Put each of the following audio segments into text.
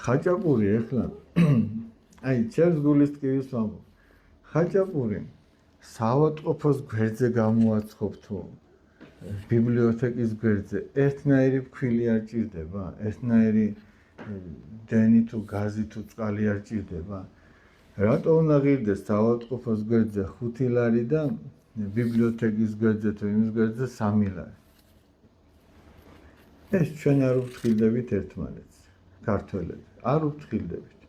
ხაჭაპური ეხლა აი ჩემს გულის ტკივილს ვამბობ ხაჭაპური საავადმყოფოს გვერდზე გამოაცხობ თუ ბიბლიოთეკის გვერდზე ერთნაირი ფქვილი არ ჭირდება ერთნაირი დენი თუ გაზი თუ წყალი არ ჭირდება რატო უნდა ღირდეს საავადმყოფოს გვერდზე 5 ლარი და ბიბლიოთეკის გვერდზე თუ იმის გვერდზე 3 ლარი ეს ჩვენ არ ვფრთხილდებით ერთმანეთს ქართველები არ ვფრთხილდებით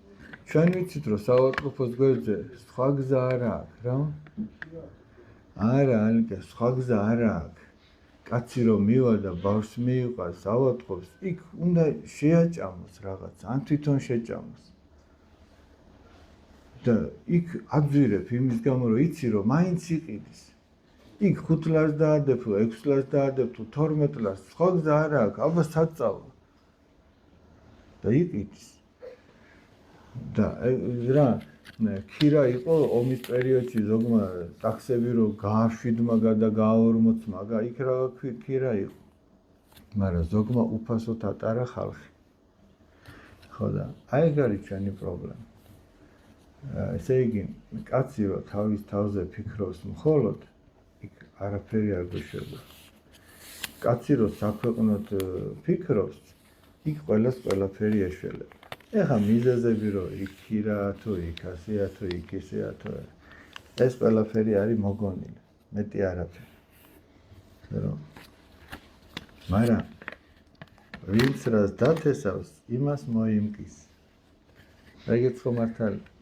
ჩვენ ვიცით რომ საავადმყოფოს გვერდზე სხვა გზა არ აქვს რა არა ალიკა სხვა გზა არ აქვს კაცი რომ მივა და ბავშვს მიიყვანს ავადმყოფს იქ უნდა შეაჭამოს რაღაც ან თვითონ შეჭამოს და იქ აძვირებ იმის გამო რომ იცი რომ მაინც იყიდის იქ 5 ლარს დაადებ თუ 6 ლარს დაადებ თუ 12 ლარს სხვა გზა არ აქვს ალბა საწავლა და იყიდის და რა ქირა იყო ომის პერიოდში ზოგმა ტაქსები რომ გააშვიდმა და გააორმოცმა იქ რა ქირა იყო მაგრამ ზოგმა უფასოდ ატარა ხალხი ხო და აი ეგ არის ჩვენი პრობლემა ესე იგი კაცი რომ თავის თავზე ფიქრობს მხოლოდ იქ არაფერი არ გვეშება კაცი რომ საქვეყნოდ ფიქრობს იქ ყველას ყველაფერი ეშველება ეხა მიზეზები რომ იქ ქირა თუ იქ ასეა თუ იქ ისეა თუ ეს ყველაფერი არის მოგონილი მეტი არაფერი რომ მაგრამ ვინც რას დათესავს იმას მოიმკის ეგეც ხომ მართალია